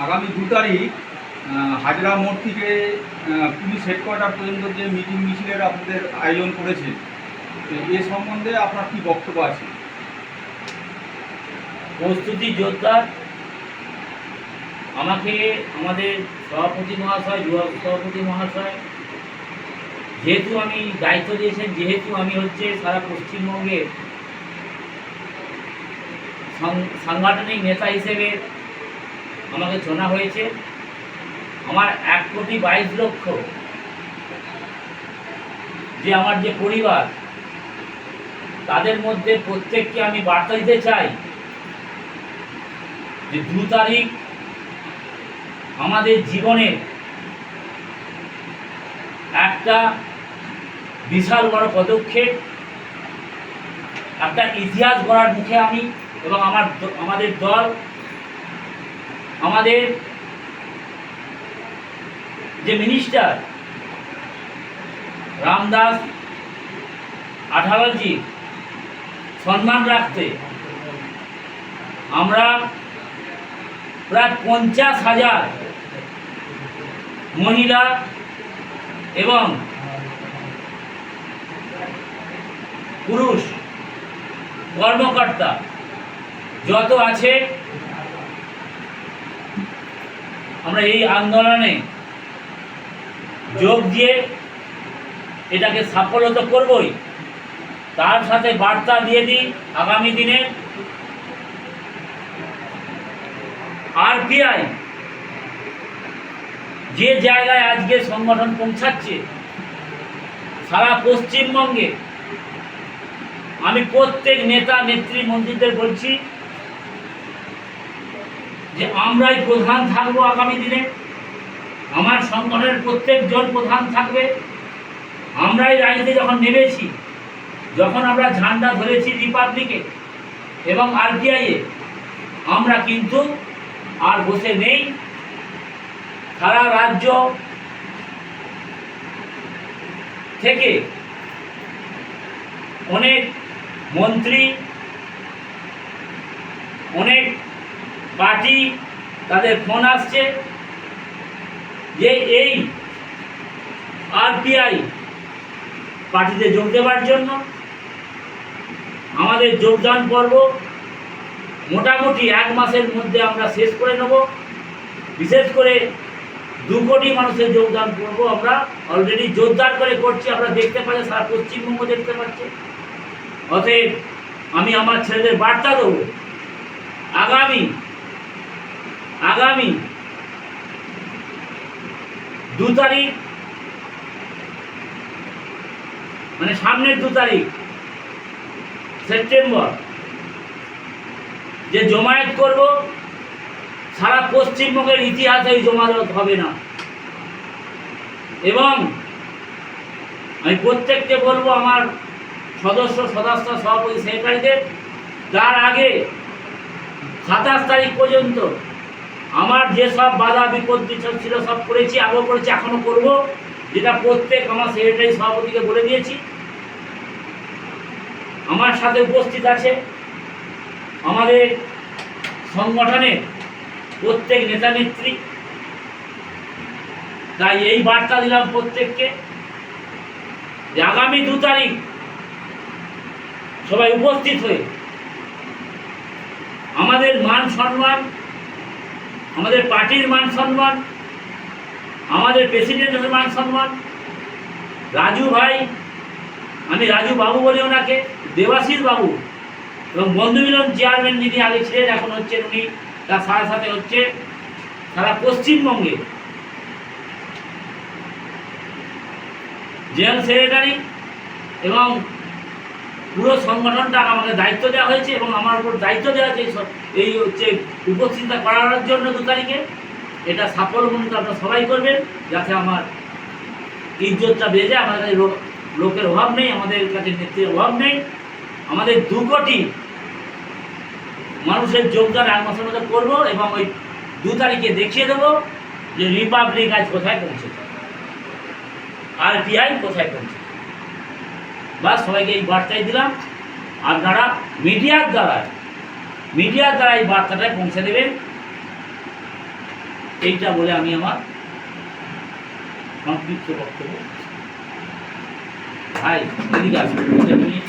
আগামী 2 তারিখ হাজরা মোড় থেকে পুলিশ হেডকোয়ার্টার পর্যন্ত যে মিটিং মিছিলের আপনাদের আয়োজন করেছেন, এ সম্বন্ধে আপনার কি বক্তব্য আছে? প্রস্তুতি জোরদার। আমাকে আমাদের সভাপতি মহাশয়, যুব সভাপতি মহাশয় যেহেতু আমি দায়িত্ব দিয়েছেন, যেহেতু আমি সারা পশ্চিমবঙ্গের সাংগঠনিক নেতা হিসেবে আমাকে শোনা হয়েছে। আমার 1,22,00,000 যে আমার যে পরিবার, তাদের মধ্যে প্রত্যেককে আমি বার্তা দিতে চাই যে 2 তারিখ আমাদের জীবনে একটা বিশাল বড় পদক্ষেপ, একটা ইতিহাস গড়ার মুখে আমি এবং আমাদের দল, আমাদের যে মিনিস্টার রামদাস আঠাওয়ালজি সম্মান রাখতে আমরা প্রায় 50,000 মহিলা এবং পুরুষ কর্মকর্তা যত আছে, আমরা এই আন্দোলনে যোগ দিয়ে এটাকে সাফল্য তো করবই, তার সাথে বার্তা দিয়ে দিই আগামী দিনে আরপিআই যে জায়গায় আজকে সংগঠন পৌঁছাচ্ছে সারা পশ্চিমবঙ্গে, আমি প্রত্যেক নেতা নেত্রী মন্ত্রীদের বলছি যে আমরাই প্রধান থাকবো আগামী দিনে। আমার সংগঠনের প্রত্যেকজন প্রধান থাকবে। আমরাই রাজনীতি যখন নেমেছি, যখন আমরা ঝান্ডা ধরেছি রিপাবলিকে এবং আরপিআইয়ে, আমরা কিন্তু আর বসে নেই। সারা রাজ্য থেকে অনেক মন্ত্রী, অনেক পার্টি, তাদের ফোন আসছে যে এই আরপিআই পার্টিতে যোগ দেওয়ার জন্য। আমাদের যোগদান পর্ব মোটামুটি 1 মাসের মধ্যে আমরা শেষ করে নেব। বিশেষ করে 2 কোটি মানুষের যোগদান পর্ব আমরা অলরেডি জোরদার করে করছি। আমরা দেখতে পাচ্ছি, সারা পশ্চিমবঙ্গ দেখতে পাচ্ছে। অতএব আমি আমার ছেলেদের বার্তা দেব, আগামী 2 তারিখ, মানে সামনের 2 তারিখ সেপ্টেম্বর যে জমায়েত করব, সারা পশ্চিমবঙ্গের ইতিহাসে এই জমায়েত হবে না। এবং আমি প্রত্যেককে বলবো, আমার সদস্য সভাপতি সেক্রেটারিদের, তার আগে 27 তারিখ পর্যন্ত আমার যেসব বাধা বিপত্তি ছিল সব করেছি, আগেও করেছি, এখনও করব, যেটা প্রত্যেক আমার সেক্রেটারি সভাপতিকে বলে দিয়েছি। আমার সাথে উপস্থিত আছে আমাদের সংগঠনের প্রত্যেক নেতা নেত্রী। তাই এই বার্তা দিলাম প্রত্যেককে যে আগামী 2 তারিখ সবাই উপস্থিত হয়ে আমাদের মান সম্মান, আমাদের পার্টির মান সম্মান, আমাদের প্রেসিডেন্টের মান সম্মান, রাজু ভাই, আমি রাজু বাবু বলি ওনাকে, দেবাশিস বাবু, এবং বন্ধুমিলন চেয়ারম্যান যিনি আগে ছিলেন, এখন হচ্ছেন উনি, তার সাথে সাথে হচ্ছে সারা পশ্চিমবঙ্গে জেনারেল সেক্রেটারি এবং পুরো সংগঠনটা আমাকে দায়িত্ব দেওয়া হয়েছে এবং আমার উপর দায়িত্ব দেওয়া হয়েছে এই উপস্থিত করার জন্য 2 তারিখে। এটা সাফল্যমণ্ডিত আপনারা সবাই করবেন, যাতে আমার ইজ্জতটা বেড়ে যায়। আমাদের লোকের অভাব নেই, আমাদের কাছে নেত্রীর অভাব নেই। আমাদের 2 কোটি মানুষের যোগদান 1 মাসের মধ্যে করবো এবং ওই 2 তারিখে দেখিয়ে দেবো যে রিপাবলিক আজ কোথায় পৌঁছেছে, আরপিআই কোথায় পৌঁছেছে। বা সবাইকে এই বার্তাই দিলাম। আপনারা মিডিয়ার দ্বারা এই বার্তাটায় পৌঁছে দেবেন এইটা বলে আমি আমার সংক্ষিপ্ত বক্তব্য ভাই এদিকে আসুন, এটা নিয়ে